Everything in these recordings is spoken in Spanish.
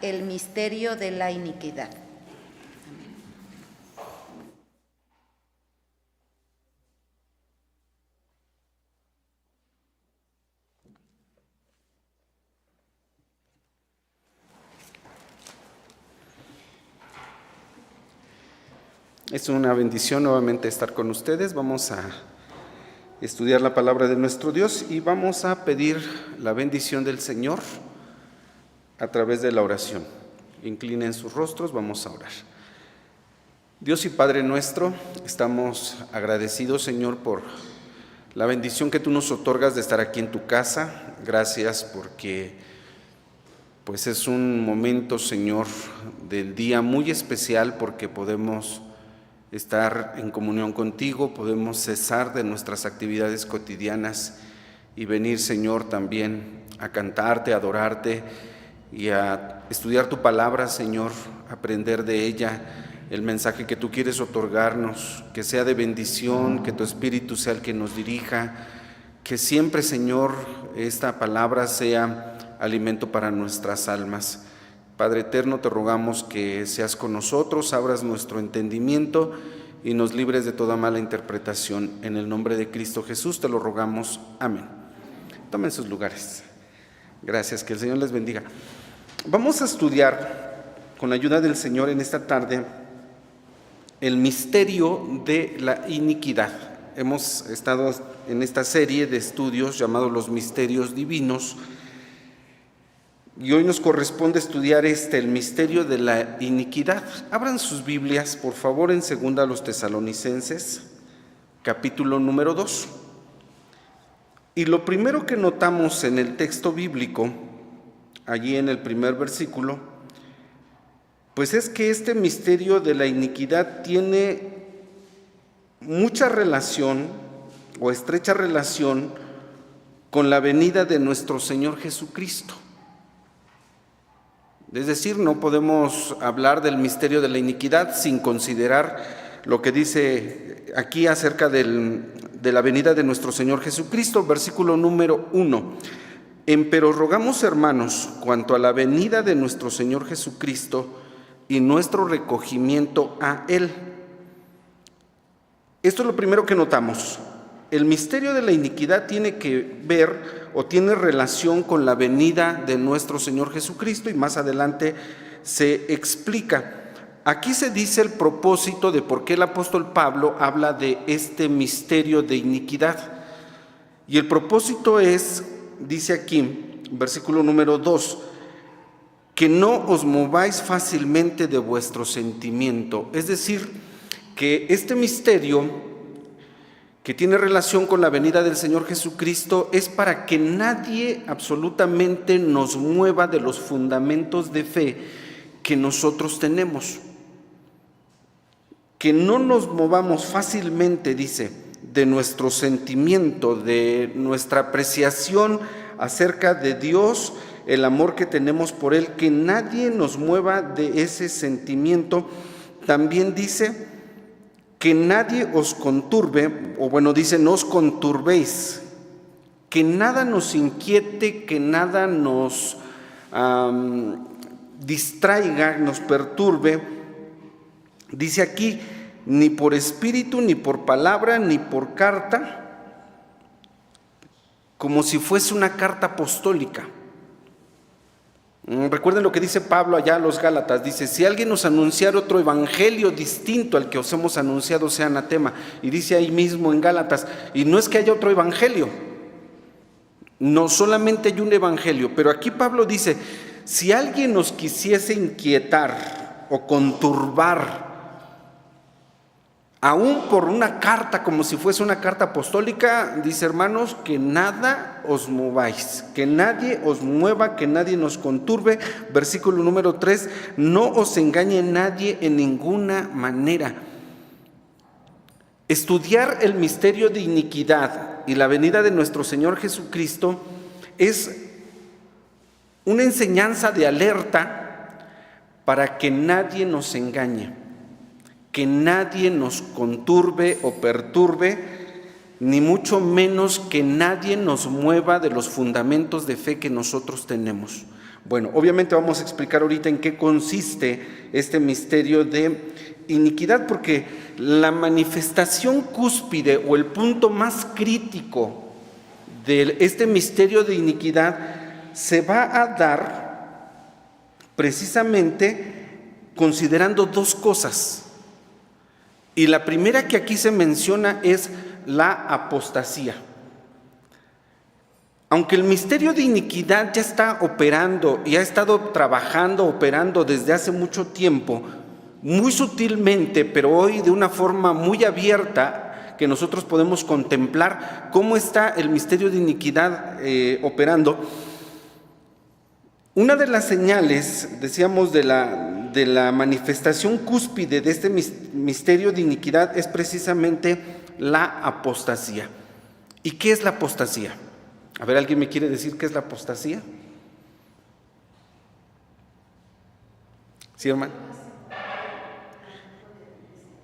el misterio de la iniquidad. Es una bendición nuevamente estar con ustedes. Vamos a estudiar la palabra de nuestro Dios y vamos a pedir la bendición del Señor a través de la oración. Inclinen sus rostros, vamos a orar. Dios y Padre nuestro, estamos agradecidos, Señor, por la bendición que tú nos otorgas de estar aquí en tu casa. Gracias porque pues es un momento, Señor, del día muy especial porque podemos estar en comunión contigo, podemos cesar de nuestras actividades cotidianas y venir, Señor, también a cantarte, a adorarte y a estudiar tu palabra, Señor, aprender de ella el mensaje que tú quieres otorgarnos, que sea de bendición, que tu Espíritu sea el que nos dirija, que siempre, Señor, esta palabra sea alimento para nuestras almas. Padre eterno, te rogamos que seas con nosotros, abras nuestro entendimiento y nos libres de toda mala interpretación. En el nombre de Cristo Jesús te lo rogamos. Amén. Tomen sus lugares. Gracias, que el Señor les bendiga. Vamos a estudiar, con la ayuda del Señor en esta tarde, el misterio de la iniquidad. Hemos estado en esta serie de estudios llamados los misterios divinos. Y hoy nos corresponde estudiar el misterio de la iniquidad. Abran sus Biblias, por favor, en 2 Tesalonicenses, capítulo número 2. Y lo primero que notamos en el texto bíblico, allí en el primer versículo, pues es que este misterio de la iniquidad tiene mucha relación o estrecha relación con la venida de nuestro Señor Jesucristo. Es decir, no podemos hablar del misterio de la iniquidad sin considerar lo que dice aquí acerca de la venida de nuestro Señor Jesucristo, versículo número 1. Empero rogamos, hermanos, cuanto a la venida de nuestro Señor Jesucristo y nuestro recogimiento a Él. Esto es lo primero que notamos. El misterio de la iniquidad tiene que ver o tiene relación con la venida de nuestro Señor Jesucristo y más adelante se explica. Aquí se dice el propósito de por qué el apóstol Pablo habla de este misterio de iniquidad. Y el propósito es, dice aquí, versículo número 2, que no os mováis fácilmente de vuestro sentimiento. Es decir, que este misterio que tiene relación con la venida del Señor Jesucristo es para que nadie absolutamente nos mueva de los fundamentos de fe que nosotros tenemos. Que no nos movamos fácilmente, dice, de nuestro sentimiento, de nuestra apreciación acerca de Dios, el amor que tenemos por Él, que nadie nos mueva de ese sentimiento. También dice que nadie os conturbe, o bueno, dice, no os conturbéis, que nada nos inquiete, que nada nos distraiga, nos perturbe. Dice aquí, ni por espíritu, ni por palabra, ni por carta, como si fuese una carta apostólica. Recuerden lo que dice Pablo allá a los Gálatas, dice, si alguien nos anunciara otro evangelio distinto al que os hemos anunciado, sea anatema. Y dice ahí mismo en Gálatas, y no es que haya otro evangelio, no solamente hay un evangelio, pero aquí Pablo dice, si alguien nos quisiese inquietar o conturbar, aún por una carta, como si fuese una carta apostólica, dice, hermanos, que nada os mováis, que nadie os mueva, que nadie nos conturbe. Versículo número 3, no os engañe nadie en ninguna manera. Estudiar el misterio de iniquidad y la venida de nuestro Señor Jesucristo es una enseñanza de alerta para que nadie nos engañe, que nadie nos conturbe o perturbe, ni mucho menos que nadie nos mueva de los fundamentos de fe que nosotros tenemos. Bueno, obviamente vamos a explicar ahorita en qué consiste este misterio de iniquidad, porque la manifestación cúspide o el punto más crítico de este misterio de iniquidad se va a dar precisamente considerando dos cosas. Y la primera que aquí se menciona es la apostasía. Aunque el misterio de iniquidad ya está operando y ha estado operando desde hace mucho tiempo, muy sutilmente, pero hoy de una forma muy abierta, que nosotros podemos contemplar cómo está el misterio de iniquidad operando. Una de las señales, decíamos, de la manifestación cúspide de este misterio de iniquidad es precisamente la apostasía. ¿Y qué es la apostasía? A ver, ¿alguien me quiere decir qué es la apostasía? ¿Sí, hermano?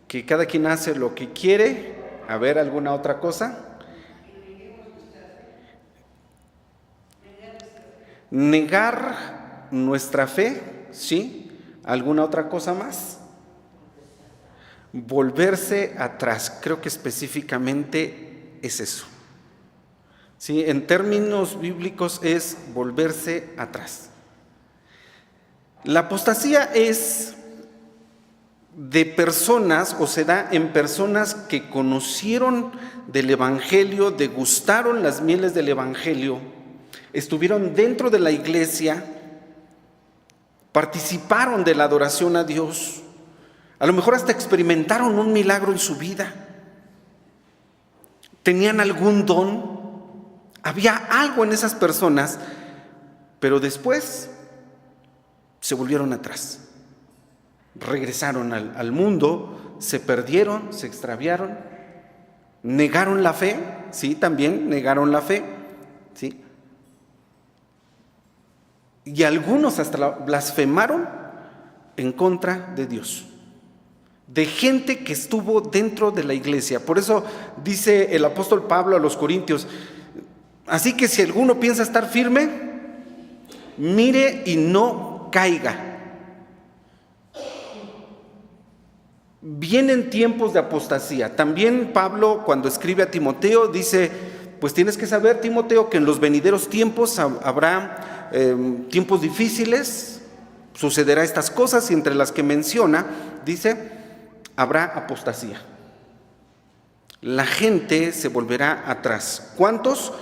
Que cada quien hace lo que quiere. A ver, ¿alguna otra cosa? Negar nuestra fe, ¿sí? ¿Alguna otra cosa más? Volverse atrás. Creo que específicamente es eso. Sí, en términos bíblicos es volverse atrás. La apostasía es de personas, o se da en personas que conocieron del Evangelio, degustaron las mieles del Evangelio, estuvieron dentro de la iglesia, participaron de la adoración a Dios, a lo mejor hasta experimentaron un milagro en su vida, tenían algún don. Había algo en esas personas, pero después se volvieron atrás. Regresaron al mundo, se perdieron, se extraviaron, negaron la fe, sí, también negaron la fe, sí. Y algunos hasta blasfemaron en contra de Dios, de gente que estuvo dentro de la iglesia. Por eso dice el apóstol Pablo a los Corintios: así que si alguno piensa estar firme, mire y no caiga. Vienen tiempos de apostasía. También Pablo, cuando escribe a Timoteo, dice: pues tienes que saber, Timoteo, que en los venideros tiempos habrá tiempos difíciles, sucederá estas cosas, y entre las que menciona, dice, habrá apostasía. La gente se volverá atrás. ¿Cuántos?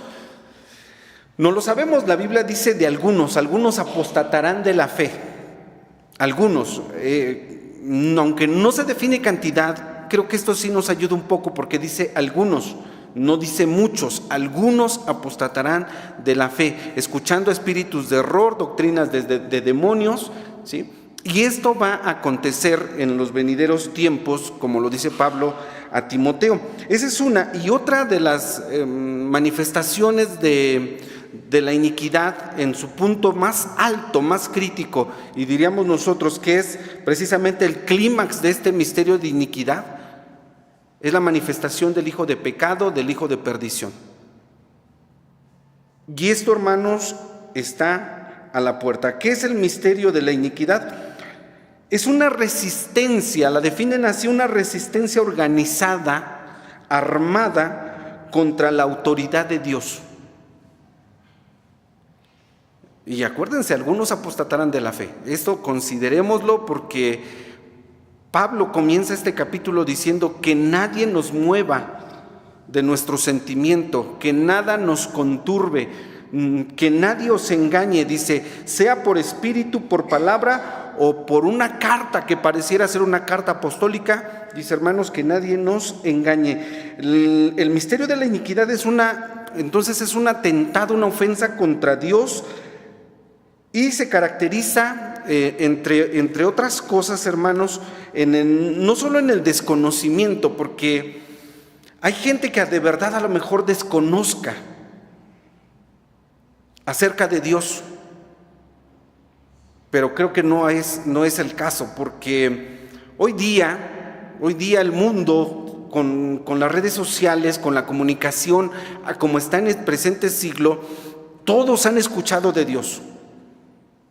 No lo sabemos. La Biblia dice de algunos apostatarán de la fe. Algunos, aunque no se define cantidad, creo que esto sí nos ayuda un poco, porque dice algunos, no dice muchos. Algunos apostatarán de la fe, escuchando espíritus de error, doctrinas de demonios, ¿sí? Y esto va a acontecer en los venideros tiempos, como lo dice Pablo a Timoteo. Esa es una. Y otra de las manifestaciones de la iniquidad en su punto más alto, más crítico, y diríamos nosotros que es precisamente el clímax de este misterio de iniquidad, es la manifestación del hijo de pecado, del hijo de perdición. Y esto, hermanos, está a la puerta. ¿Qué es el misterio de la iniquidad? Es una resistencia, la definen así, una resistencia organizada, armada contra la autoridad de Dios. Y acuérdense, algunos apostatarán de la fe. Esto considerémoslo, porque Pablo comienza este capítulo diciendo que nadie nos mueva de nuestro sentimiento, que nada nos conturbe, que nadie os engañe, dice, sea por espíritu, por palabra o por una carta que pareciera ser una carta apostólica. Dice, hermanos, que nadie nos engañe. El misterio de la iniquidad es un atentado, una ofensa contra Dios, y se caracteriza, entre otras cosas, hermanos, no solo en el desconocimiento, porque hay gente que de verdad a lo mejor desconozca acerca de Dios, pero creo que no es el caso, porque hoy día el mundo, con las redes sociales, con la comunicación, como está en el presente siglo, todos han escuchado de Dios.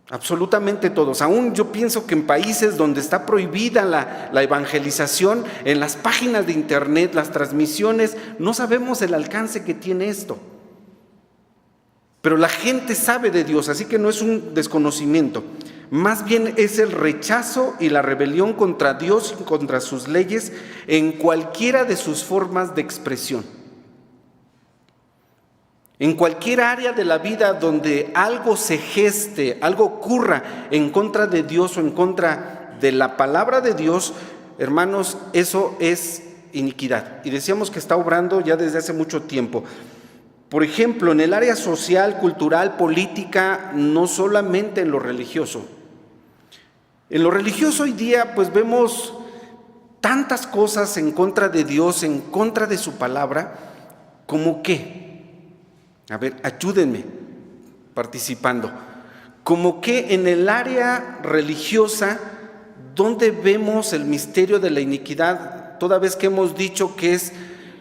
Absolutamente todos. Aún yo pienso que en países donde está prohibida la evangelización, en las páginas de internet, las transmisiones, no sabemos el alcance que tiene esto. Pero la gente sabe de Dios, así que no es un desconocimiento. Más bien es el rechazo y la rebelión contra Dios y contra sus leyes en cualquiera de sus formas de expresión. En cualquier área de la vida donde algo se geste, algo ocurra en contra de Dios o en contra de la palabra de Dios, hermanos, eso es iniquidad. Y decíamos que está obrando ya desde hace mucho tiempo. Por ejemplo, en el área social, cultural, política, no solamente en lo religioso. En lo religioso hoy día pues vemos tantas cosas en contra de Dios, en contra de su palabra, como que, a ver, ayúdenme participando, como que en el área religiosa, donde vemos el misterio de la iniquidad, toda vez que hemos dicho que es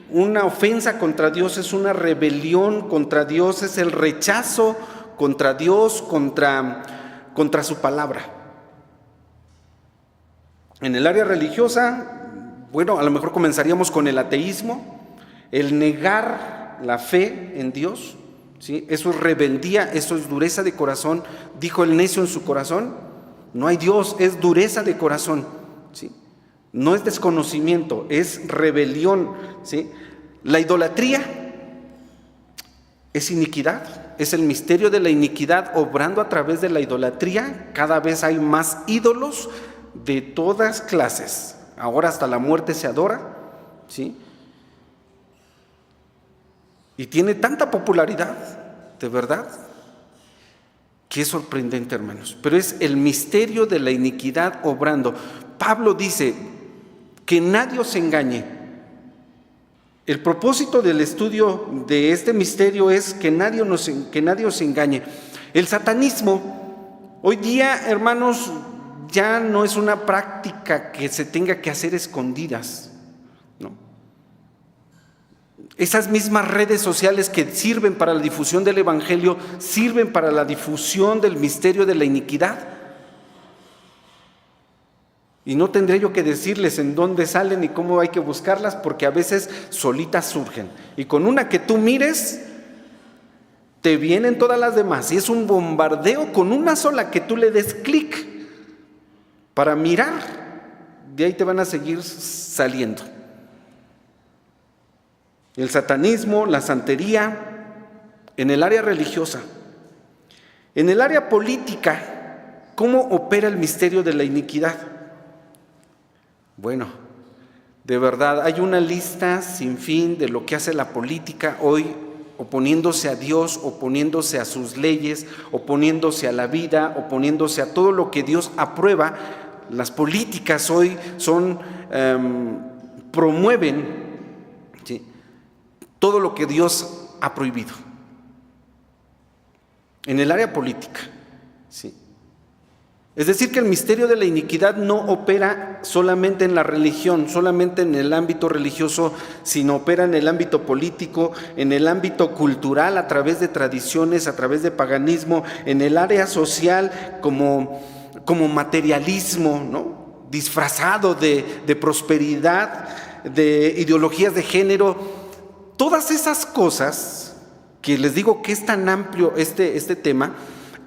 una ofensa contra Dios, es una rebelión contra Dios, es el rechazo contra Dios, contra su palabra. En el área religiosa, bueno, a lo mejor comenzaríamos con el ateísmo, el negar la fe en Dios, ¿sí? Eso es rebeldía, eso es dureza de corazón. Dijo el necio en su corazón, no hay Dios, es dureza de corazón, ¿sí? No es desconocimiento, es rebelión, ¿sí? La idolatría es iniquidad, es el misterio de la iniquidad obrando a través de la idolatría. Cada vez hay más ídolos de todas clases, ahora hasta la muerte se adora, ¿sí? Y tiene tanta popularidad, de verdad, que es sorprendente, hermanos. Pero es el misterio de la iniquidad obrando. Pablo dice que nadie os engañe. El propósito del estudio de este misterio es que nadie os engañe. El satanismo, hoy día, hermanos, ya no es una práctica que se tenga que hacer escondidas, ¿no? Esas mismas redes sociales que sirven para la difusión del evangelio, sirven para la difusión del misterio de la iniquidad. Y no tendré yo que decirles en dónde salen y cómo hay que buscarlas, porque a veces solitas surgen. Y con una que tú mires, te vienen todas las demás. Y es un bombardeo con una sola que tú le des clic para mirar, de ahí te van a seguir saliendo. El satanismo, la santería, en el área religiosa. En el área política, ¿cómo opera el misterio de la iniquidad? Bueno, de verdad, hay una lista sin fin de lo que hace la política hoy, oponiéndose a Dios, oponiéndose a sus leyes, oponiéndose a la vida, oponiéndose a todo lo que Dios aprueba. Las políticas hoy promueven, ¿sí?, todo lo que Dios ha prohibido. En el área política, ¿sí? Es decir, que el misterio de la iniquidad no opera solamente en la religión, solamente en el ámbito religioso, sino opera en el ámbito político, en el ámbito cultural, a través de tradiciones, a través de paganismo, en el área social como materialismo, ¿no?, disfrazado de prosperidad, de ideologías de género. Todas esas cosas, que les digo que es tan amplio este tema,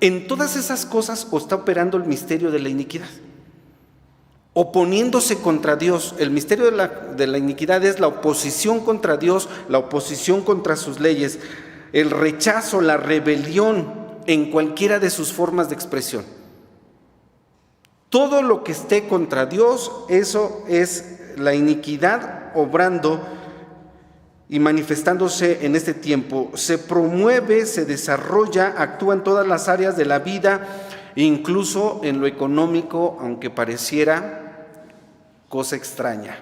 en todas esas cosas está operando el misterio de la iniquidad, oponiéndose contra Dios. El misterio de la iniquidad es la oposición contra Dios, la oposición contra sus leyes, el rechazo, la rebelión en cualquiera de sus formas de expresión. Todo lo que esté contra Dios, eso es la iniquidad obrando y manifestándose en este tiempo. Se promueve, se desarrolla, actúa en todas las áreas de la vida, incluso en lo económico, aunque pareciera cosa extraña.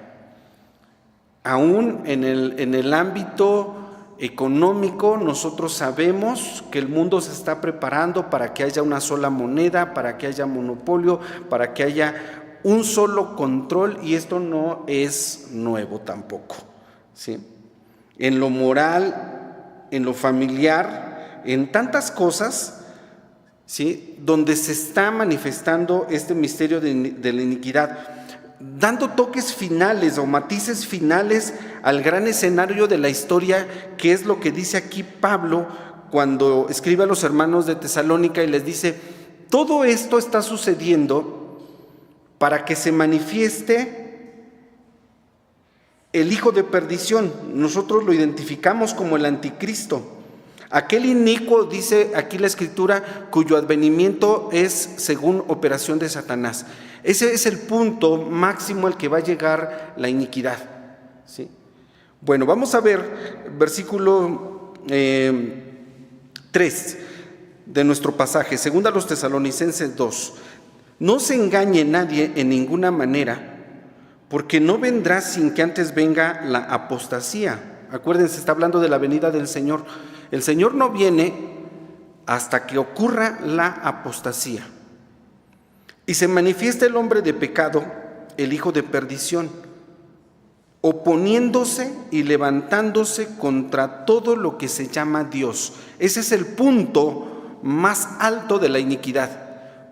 Aún en el ámbito económico, nosotros sabemos que el mundo se está preparando para que haya una sola moneda, para que haya monopolio, para que haya un solo control, y esto no es nuevo tampoco, ¿sí? En lo moral, en lo familiar, en tantas cosas, ¿sí?, donde se está manifestando este misterio de la iniquidad, dando toques finales o matices finales al gran escenario de la historia, que es lo que dice aquí Pablo cuando escribe a los hermanos de Tesalónica y les dice: todo esto está sucediendo para que se manifieste el hijo de perdición. Nosotros lo identificamos como el anticristo, aquel inicuo, dice aquí la Escritura, cuyo advenimiento es según operación de Satanás. Ese es el punto máximo al que va a llegar la iniquidad, ¿sí? Bueno, vamos a ver versículo 3 de nuestro pasaje, segunda a los Tesalonicenses 2. No se engañe nadie en ninguna manera, porque no vendrá sin que antes venga la apostasía. Acuérdense, está hablando de la venida del Señor. El Señor no viene hasta que ocurra la apostasía. Y se manifiesta el hombre de pecado, el hijo de perdición, oponiéndose y levantándose contra todo lo que se llama Dios. Ese es el punto más alto de la iniquidad.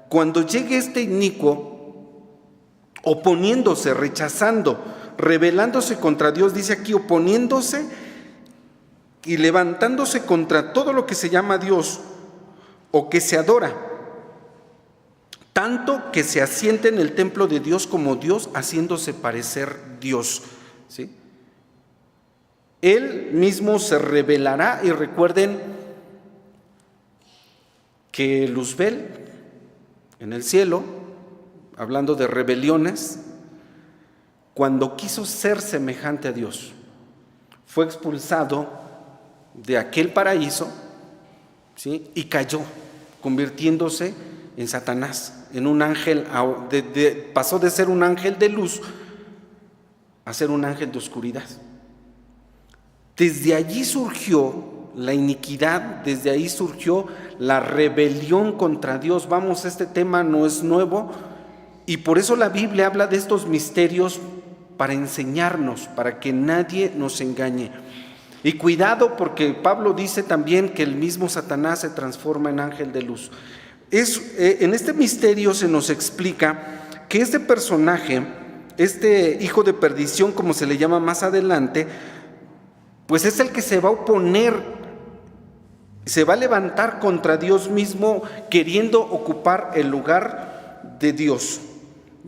Cuando llegue este inicuo, oponiéndose, rechazando, rebelándose contra Dios, dice aquí, oponiéndose y levantándose contra todo lo que se llama Dios o que se adora, tanto que se asiente en el templo de Dios como Dios, haciéndose parecer Dios, ¿sí? Él mismo se revelará. Y recuerden que Luzbel en el cielo, hablando de rebeliones, cuando quiso ser semejante a Dios, fue expulsado de aquel paraíso, ¿sí?, y cayó, convirtiéndose en Satanás, en un ángel. Pasó de ser un ángel de luz a ser un ángel de oscuridad. Desde allí surgió la iniquidad, desde ahí surgió la rebelión contra Dios. Vamos, este tema no es nuevo, y por eso la Biblia habla de estos misterios, para enseñarnos, para que nadie nos engañe. Y cuidado, porque Pablo dice también que el mismo Satanás se transforma en ángel de luz. En este misterio se nos explica que este personaje, este hijo de perdición, como se le llama más adelante, pues es el que se va a oponer, se va a levantar contra Dios mismo, queriendo ocupar el lugar de Dios.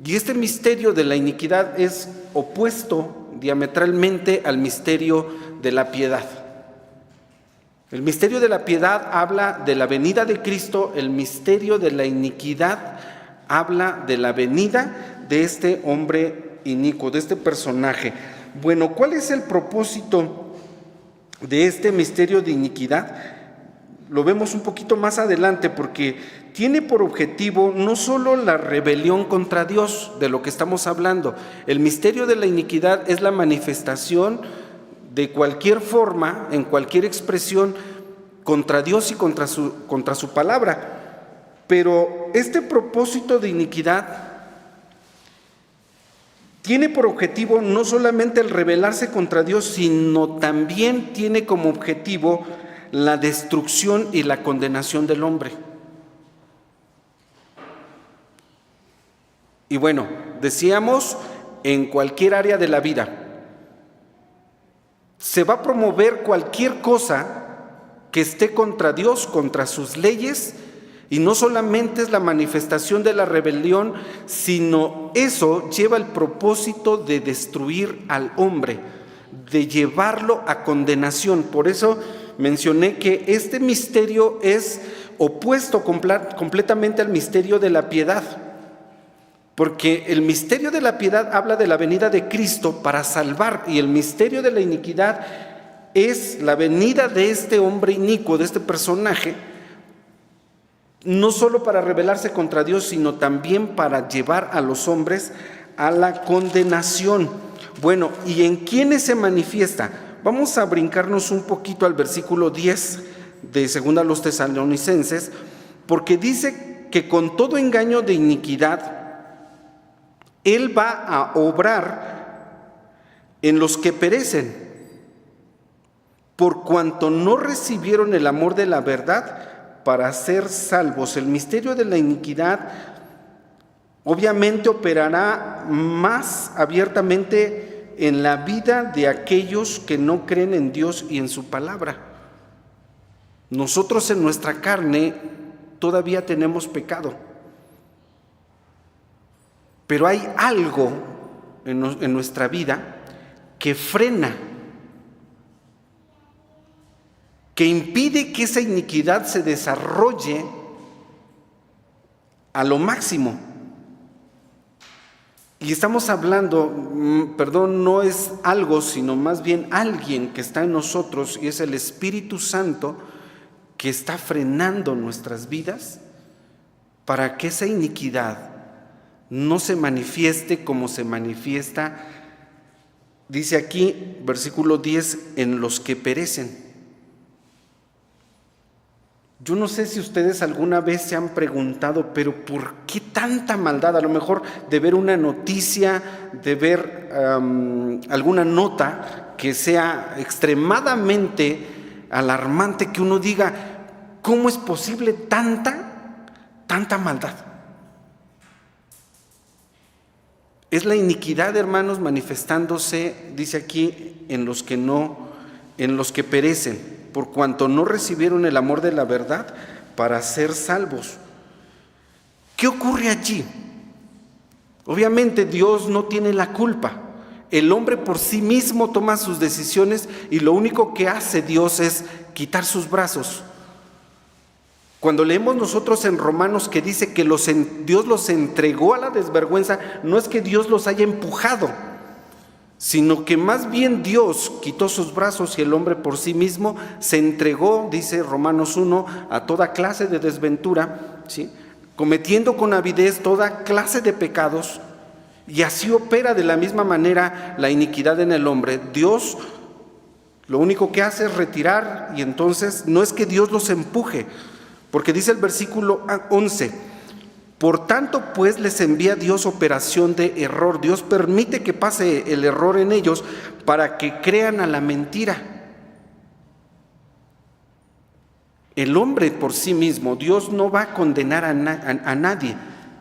Y este misterio de la iniquidad es opuesto diametralmente al misterio de la piedad. El misterio de la piedad habla de la venida de Cristo, el misterio de la iniquidad habla de la venida de este hombre inicuo, de este personaje. Bueno, ¿cuál es el propósito de este misterio de iniquidad? Lo vemos un poquito más adelante, porque tiene por objetivo no solo la rebelión contra Dios, de lo que estamos hablando. El misterio de la iniquidad es la manifestación de cualquier forma, en cualquier expresión, contra Dios y contra su palabra. Pero este propósito de iniquidad tiene por objetivo no solamente el rebelarse contra Dios, sino también tiene como objetivo la destrucción y la condenación del hombre. Y bueno, decíamos, en cualquier área de la vida se va a promover cualquier cosa que esté contra Dios, contra sus leyes, y no solamente es la manifestación de la rebelión, sino eso lleva el propósito de destruir al hombre, de llevarlo a condenación. Por eso mencioné que este misterio es opuesto completamente al misterio de la piedad, porque el misterio de la piedad habla de la venida de Cristo para salvar, y el misterio de la iniquidad es la venida de este hombre inicuo, de este personaje, no solo para rebelarse contra Dios, sino también para llevar a los hombres a la condenación. Bueno, ¿y en quiénes se manifiesta? Vamos a brincarnos un poquito al versículo 10 de segunda a los Tesalonicenses, porque dice que con todo engaño de iniquidad Él va a obrar en los que perecen, por cuanto no recibieron el amor de la verdad para ser salvos. El misterio de la iniquidad obviamente operará más abiertamente en la vida de aquellos que no creen en Dios y en su palabra. Nosotros en nuestra carne todavía tenemos pecado, pero hay algo en nuestra vida que frena, que impide que esa iniquidad se desarrolle a lo máximo. Y estamos hablando, no es algo, sino más bien alguien que está en nosotros, y es el Espíritu Santo que está frenando nuestras vidas para que esa iniquidad no se manifieste como se manifiesta, dice aquí, versículo 10, en los que perecen. Yo no sé si ustedes alguna vez se han preguntado, pero ¿por qué tanta maldad? A lo mejor de ver una noticia, de ver alguna nota que sea extremadamente alarmante, que uno diga, ¿cómo es posible tanta maldad? Es la iniquidad, hermanos, manifestándose, dice aquí, en los que perecen, por cuanto no recibieron el amor de la verdad para ser salvos. ¿Qué ocurre allí? Obviamente Dios no tiene la culpa. El hombre por sí mismo toma sus decisiones y lo único que hace Dios es quitar sus brazos. Cuando leemos nosotros en Romanos que dice que Dios los entregó a la desvergüenza, no es que Dios los haya empujado, sino que más bien Dios quitó sus brazos y el hombre por sí mismo se entregó, dice Romanos 1, a toda clase de desventura, ¿sí? Cometiendo con avidez toda clase de pecados, y así opera de la misma manera la iniquidad en el hombre. Dios lo único que hace es retirar, y entonces no es que Dios los empuje, porque dice el versículo 11, por tanto, pues les envía Dios operación de error. Dios permite que pase el error en ellos para que crean a la mentira. El hombre por sí mismo, Dios no va a condenar a nadie.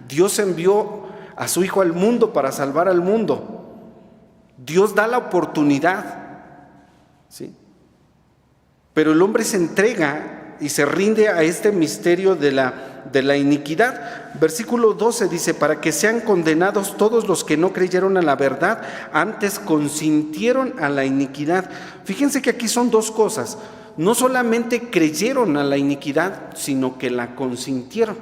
Dios envió a su Hijo al mundo para salvar al mundo. Dios da la oportunidad, ¿sí? Pero el hombre se entrega y se rinde a este misterio de la iniquidad. Versículo 12 dice, para que sean condenados todos los que no creyeron a la verdad, antes consintieron a la iniquidad. Fíjense que aquí son dos cosas. No solamente creyeron a la iniquidad, sino que la consintieron.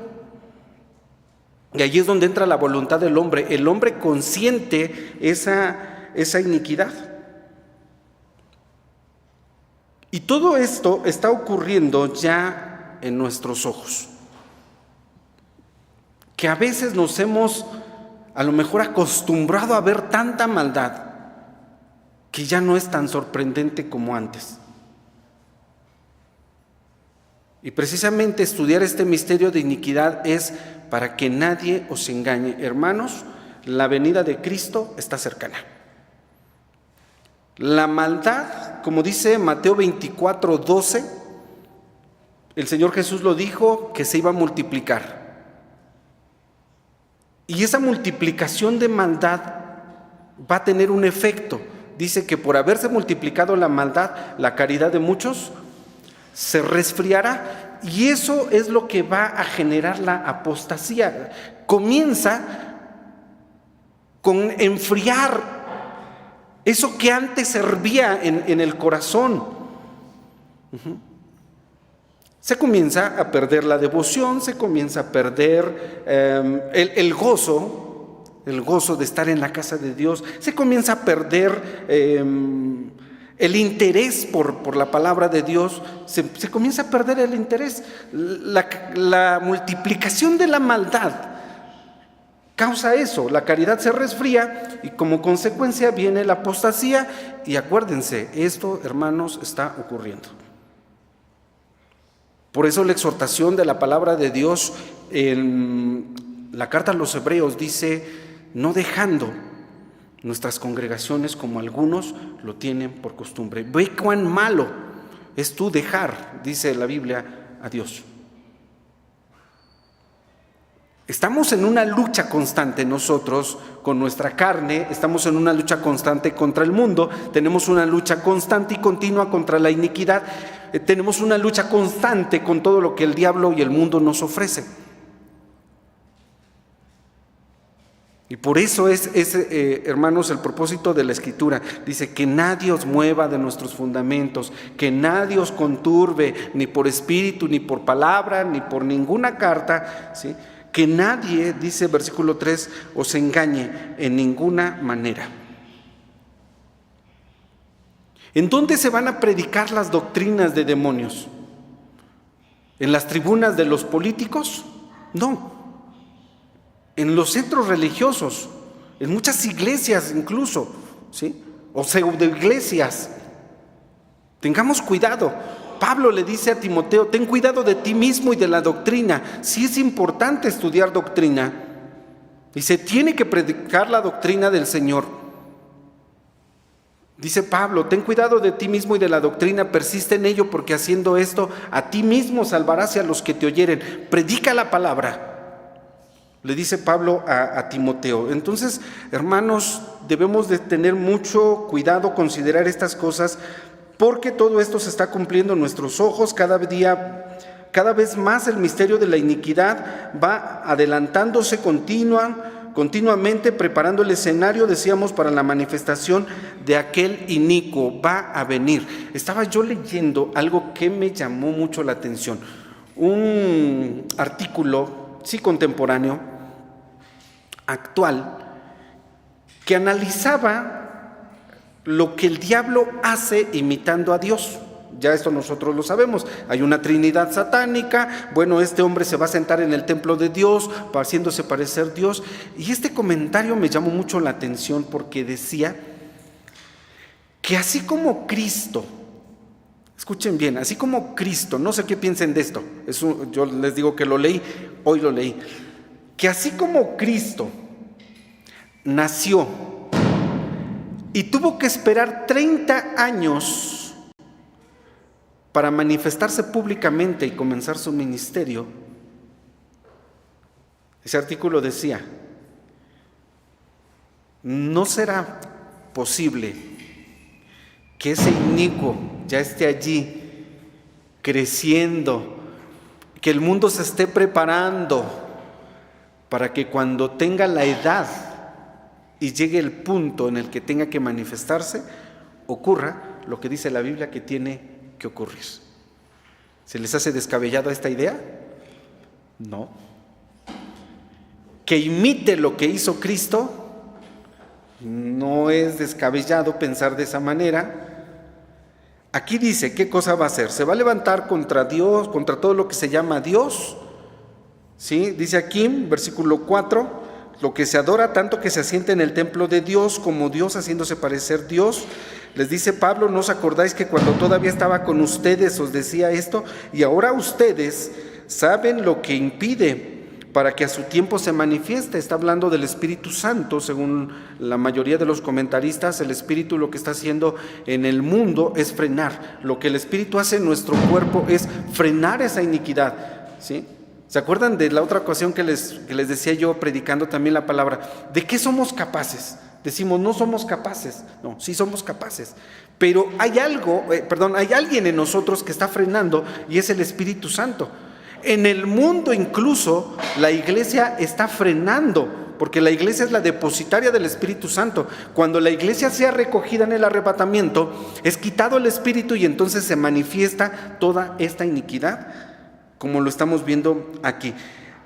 Y allí es donde entra la voluntad del hombre. El hombre consiente esa iniquidad. Y todo esto está ocurriendo ya en nuestros ojos, que a veces nos hemos a lo mejor acostumbrado a ver tanta maldad que ya no es tan sorprendente como antes. Y precisamente estudiar este misterio de iniquidad es para que nadie os engañe. Hermanos, la venida de Cristo está cercana. La maldad, como dice Mateo 24:12, el Señor Jesús lo dijo, que se iba a multiplicar. Y esa multiplicación de maldad va a tener un efecto. Dice que por haberse multiplicado la maldad, la caridad de muchos se resfriará. Y eso es lo que va a generar la apostasía. Comienza con enfriar eso que antes hervía en el corazón. Se comienza a perder la devoción, se comienza a perder el gozo de estar en la casa de Dios, se comienza a perder el interés por la palabra de Dios, se comienza a perder el interés. La multiplicación de la maldad causa eso, la caridad se resfría y como consecuencia viene la apostasía. Y acuérdense, esto, hermanos, está ocurriendo. Por eso la exhortación de la palabra de Dios en la carta a los Hebreos dice, no dejando nuestras congregaciones como algunos lo tienen por costumbre. Ve cuán malo es tú dejar, dice la Biblia, a Dios. Estamos en una lucha constante nosotros con nuestra carne, estamos en una lucha constante contra el mundo, tenemos una lucha constante y continua contra la iniquidad, tenemos una lucha constante con todo lo que el diablo y el mundo nos ofrecen. Y por eso es hermanos, el propósito de la Escritura. Dice que nadie os mueva de nuestros fundamentos, que nadie os conturbe, ni por espíritu, ni por palabra, ni por ninguna carta, ¿sí? Que nadie, dice versículo 3, os engañe en ninguna manera. ¿En dónde se van a predicar las doctrinas de demonios? ¿En las tribunas de los políticos? No. En los centros religiosos, en muchas iglesias incluso, ¿sí? O pseudoiglesias. Tengamos cuidado. Pablo le dice a Timoteo, ten cuidado de ti mismo y de la doctrina. Sí es importante estudiar doctrina y se tiene que predicar la doctrina del Señor. Dice Pablo, ten cuidado de ti mismo y de la doctrina, persiste en ello, porque haciendo esto a ti mismo salvarás y a los que te oyeren. Predica la palabra. Le dice Pablo a Timoteo. Entonces, hermanos, debemos de tener mucho cuidado, considerar estas cosas, porque todo esto se está cumpliendo en nuestros ojos. Cada vez más el misterio de la iniquidad va adelantándose continuamente, preparando el escenario, decíamos, para la manifestación de aquel inicuo. Va a venir. Estaba yo leyendo algo que me llamó mucho la atención. Un artículo, sí, contemporáneo, actual, que analizaba lo que el diablo hace imitando a Dios. Ya esto nosotros lo sabemos, hay una trinidad satánica. Bueno, este hombre se va a sentar en el templo de Dios, haciéndose parecer Dios. Y este comentario me llamó mucho la atención porque decía que así como Cristo, escuchen bien, así como Cristo, no sé qué piensen de esto, yo les digo que lo leí, hoy lo leí, que así como Cristo nació y tuvo que esperar 30 años para manifestarse públicamente y comenzar su ministerio, ese artículo decía, no será posible que ese inicuo ya esté allí creciendo, que el mundo se esté preparando para que cuando tenga la edad y llegue el punto en el que tenga que manifestarse, ocurra lo que dice la Biblia que tiene que ocurrir. ¿Se les hace descabellada esta idea? No. Que imite lo que hizo Cristo, no es descabellado pensar de esa manera. Aquí dice, ¿qué cosa va a hacer? Se va a levantar contra Dios, contra todo lo que se llama Dios. ¿Sí? Dice aquí, versículo 4, lo que se adora tanto que se asienta en el templo de Dios como Dios, haciéndose parecer Dios. Les dice Pablo, ¿no os acordáis que cuando todavía estaba con ustedes os decía esto? Y ahora ustedes saben lo que impide para que a su tiempo se manifieste. Está hablando del Espíritu Santo. Según la mayoría de los comentaristas, el Espíritu lo que está haciendo en el mundo es frenar. Lo que el Espíritu hace en nuestro cuerpo es frenar esa iniquidad, ¿sí? ¿Se acuerdan de la otra ocasión que les decía yo predicando también la palabra? ¿De qué somos capaces? Decimos, no somos capaces. No, sí somos capaces. Pero hay alguien en nosotros que está frenando y es el Espíritu Santo. En el mundo incluso la iglesia está frenando, porque la iglesia es la depositaria del Espíritu Santo. Cuando la iglesia sea recogida en el arrebatamiento, es quitado el Espíritu y entonces se manifiesta toda esta iniquidad, como lo estamos viendo aquí.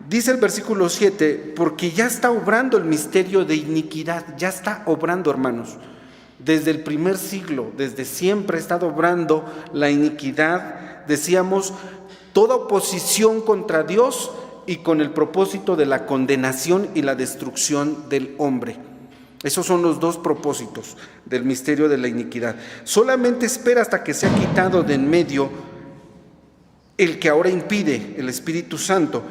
Dice el versículo 7, porque ya está obrando el misterio de iniquidad, ya está obrando, hermanos. Desde el primer siglo, desde siempre ha estado obrando la iniquidad, decíamos, toda oposición contra Dios y con el propósito de la condenación y la destrucción del hombre. Esos son los dos propósitos del misterio de la iniquidad. Solamente espera hasta que sea quitado de en medio el que ahora impide, el Espíritu Santo,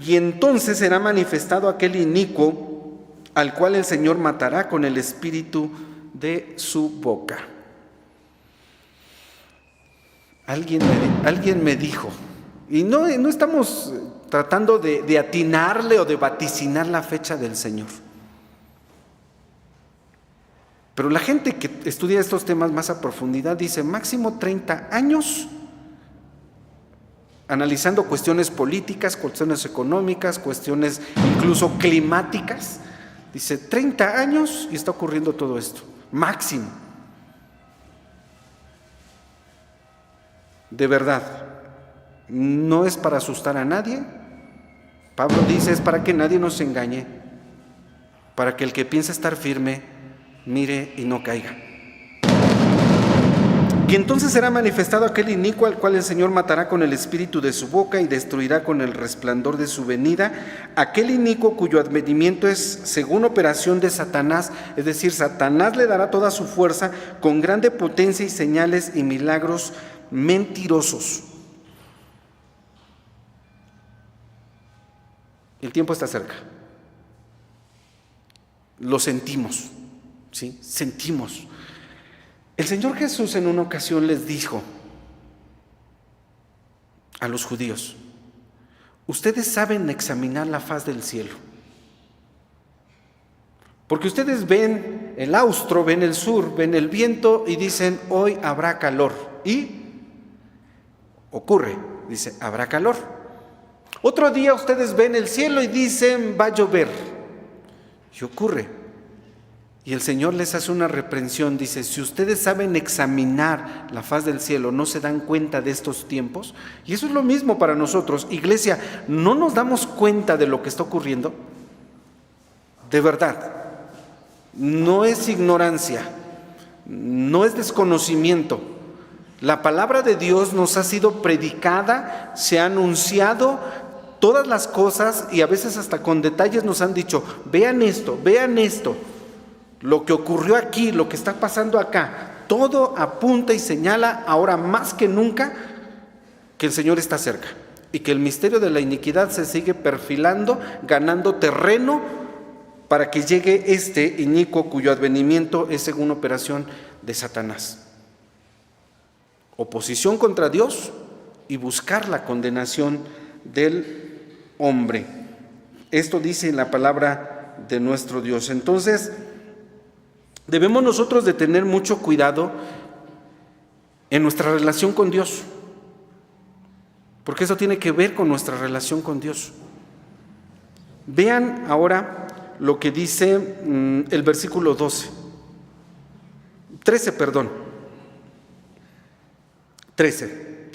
y entonces será manifestado aquel inicuo al cual el Señor matará con el espíritu de su boca. Alguien me dijo, y no estamos tratando de atinarle o de vaticinar la fecha del Señor. Pero la gente que estudia estos temas más a profundidad dice máximo 30 años, analizando cuestiones políticas, cuestiones económicas, cuestiones incluso climáticas. Dice 30 años y está ocurriendo todo esto, máximo. De verdad, no es para asustar a nadie. Pablo dice, es para que nadie nos engañe, para que el que piensa estar firme, mire y no caiga. Que entonces será manifestado aquel inicuo al cual el Señor matará con el espíritu de su boca y destruirá con el resplandor de su venida, aquel inicuo cuyo advenimiento es según operación de Satanás, es decir, Satanás le dará toda su fuerza con grande potencia y señales y milagros mentirosos. El tiempo está cerca. Lo sentimos, ¿sí? Sentimos. El Señor Jesús en una ocasión les dijo a los judíos: ustedes saben examinar la faz del cielo, porque ustedes ven el austro, ven el sur, ven el viento y dicen hoy habrá calor, y ocurre, dice habrá calor. Otro día ustedes ven el cielo y dicen va a llover, y ocurre. Y el Señor les hace una reprensión, dice, si ustedes saben examinar la faz del cielo, ¿no se dan cuenta de estos tiempos? Y eso es lo mismo para nosotros. Iglesia, ¿no nos damos cuenta de lo que está ocurriendo? De verdad, no es ignorancia, no es desconocimiento. La palabra de Dios nos ha sido predicada, se ha anunciado todas las cosas y a veces hasta con detalles nos han dicho, vean esto, lo que ocurrió aquí, lo que está pasando acá, todo apunta y señala ahora más que nunca que el Señor está cerca y que el misterio de la iniquidad se sigue perfilando, ganando terreno para que llegue este inicuo cuyo advenimiento es según operación de Satanás. Oposición contra Dios y buscar la condenación del hombre. Esto dice la palabra de nuestro Dios. Entonces, debemos nosotros de tener mucho cuidado en nuestra relación con Dios, porque eso tiene que ver con nuestra relación con Dios. Vean ahora lo que dice el versículo 13.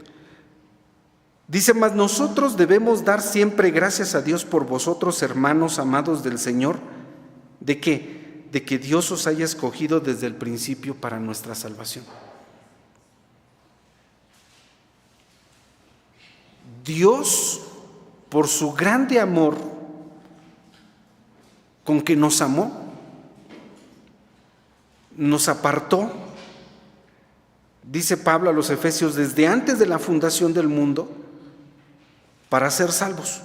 Dice, mas nosotros debemos dar siempre gracias a Dios por vosotros, hermanos amados del Señor. ¿De qué? De que Dios os haya escogido desde el principio para nuestra salvación. Dios, por su grande amor con que nos amó, nos apartó, dice Pablo a los Efesios, desde antes de la fundación del mundo, para ser salvos.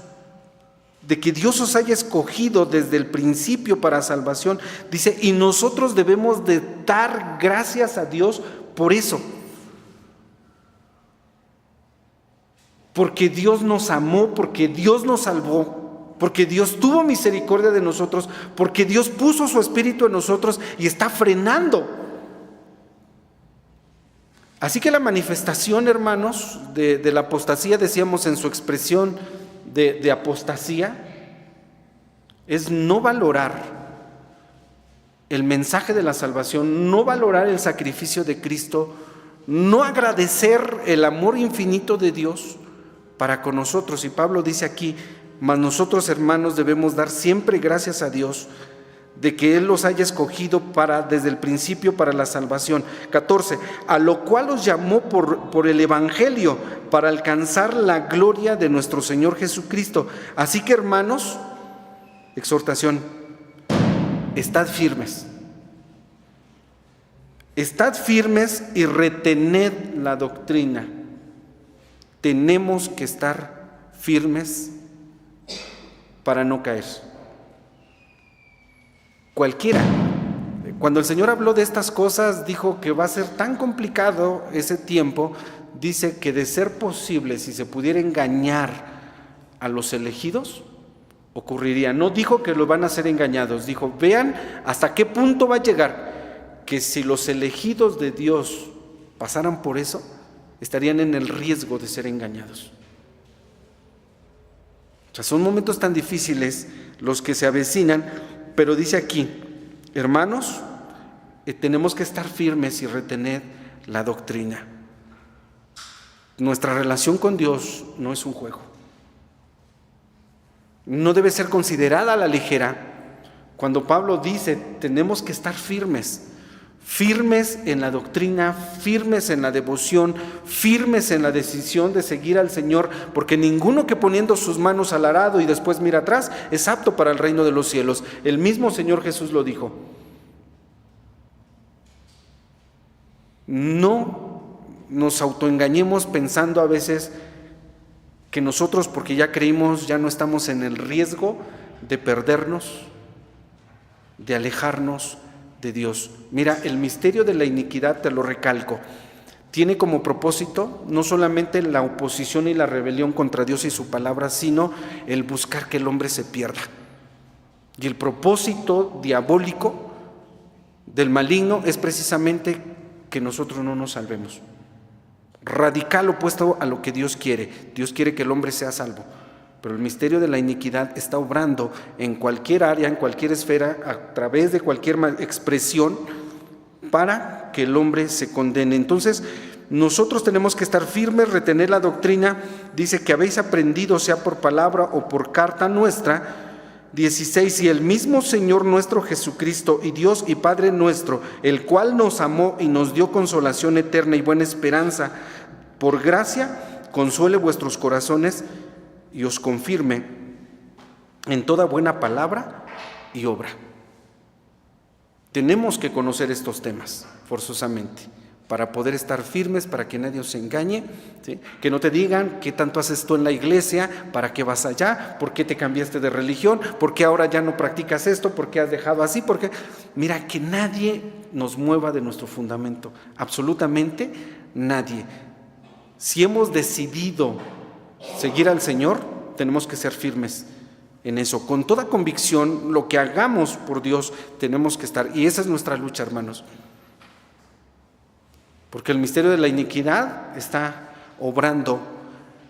De que Dios os haya escogido desde el principio para salvación, dice, y nosotros debemos de dar gracias a Dios por eso. Porque Dios nos amó, porque Dios nos salvó, porque Dios tuvo misericordia de nosotros, porque Dios puso su Espíritu en nosotros y está frenando. Así que la manifestación, hermanos, de la apostasía, decíamos en su expresión de apostasía, es no valorar el mensaje de la salvación, no valorar el sacrificio de Cristo, no agradecer el amor infinito de Dios para con nosotros. Y Pablo dice aquí, mas nosotros, hermanos, debemos dar siempre gracias a Dios de que Él los haya escogido desde el principio para la salvación. 14, a lo cual os llamó por el Evangelio para alcanzar la gloria de nuestro Señor Jesucristo. Así que, hermanos, exhortación, estad firmes y retened la doctrina. Tenemos que estar firmes para no caer. Cualquiera. Cuando el Señor habló de estas cosas, dijo que va a ser tan complicado ese tiempo, dice que de ser posible, si se pudiera engañar a los elegidos ocurriría. No dijo que lo van a ser engañados, dijo, vean hasta qué punto va a llegar, que si los elegidos de Dios pasaran por eso, estarían en el riesgo de ser engañados. O sea, son momentos tan difíciles los que se avecinan, pero dice aquí, hermanos, tenemos que estar firmes y retener la doctrina. Nuestra relación con Dios no es un juego. No debe ser considerada a la ligera. Cuando Pablo dice, tenemos que estar firmes en la doctrina, firmes en la devoción, firmes en la decisión de seguir al Señor, porque ninguno que poniendo sus manos al arado y después mira atrás es apto para el reino de los cielos. El mismo Señor Jesús lo dijo. No nos autoengañemos pensando a veces que nosotros, porque ya creímos, ya no estamos en el riesgo de perdernos, de alejarnos de Dios. Mira, el misterio de la iniquidad, te lo recalco, tiene como propósito no solamente la oposición y la rebelión contra Dios y su palabra, sino el buscar que el hombre se pierda. Y el propósito diabólico del maligno es precisamente que nosotros no nos salvemos. Radical opuesto a lo que Dios quiere. Dios quiere que el hombre sea salvo. Pero el misterio de la iniquidad está obrando en cualquier área, en cualquier esfera, a través de cualquier expresión, para que el hombre se condene. Entonces, nosotros tenemos que estar firmes, retener la doctrina. Dice que habéis aprendido, sea por palabra o por carta nuestra. 16, y el mismo Señor nuestro Jesucristo y Dios y Padre nuestro, el cual nos amó y nos dio consolación eterna y buena esperanza, por gracia, consuele vuestros corazones y os confirme en toda buena palabra y obra. Tenemos que conocer estos temas forzosamente para poder estar firmes, para que nadie os engañe, ¿sí? Que no te digan qué tanto haces tú en la iglesia, para qué vas allá, por qué te cambiaste de religión, por qué ahora ya no practicas esto, por qué has dejado así, porque mira, que nadie nos mueva de nuestro fundamento, absolutamente nadie. Si hemos decidido seguir al Señor, tenemos que ser firmes en eso, con toda convicción. Lo que hagamos por Dios tenemos que estar, y esa es nuestra lucha, hermanos. Porque el misterio de la iniquidad está obrando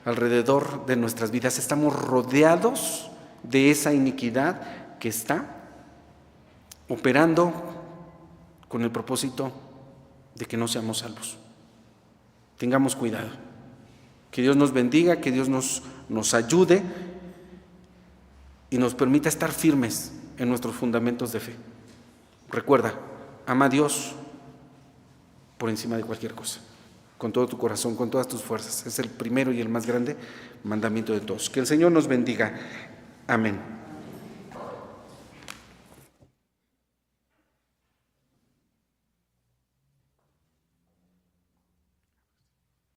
alrededor de nuestras vidas. Estamos rodeados de esa iniquidad que está operando con el propósito de que no seamos salvos. Tengamos cuidado. Que Dios nos bendiga, que Dios nos ayude y nos permita estar firmes en nuestros fundamentos de fe. Recuerda, ama a Dios por encima de cualquier cosa, con todo tu corazón, con todas tus fuerzas. Es el primero y el más grande mandamiento de todos. Que el Señor nos bendiga. Amén.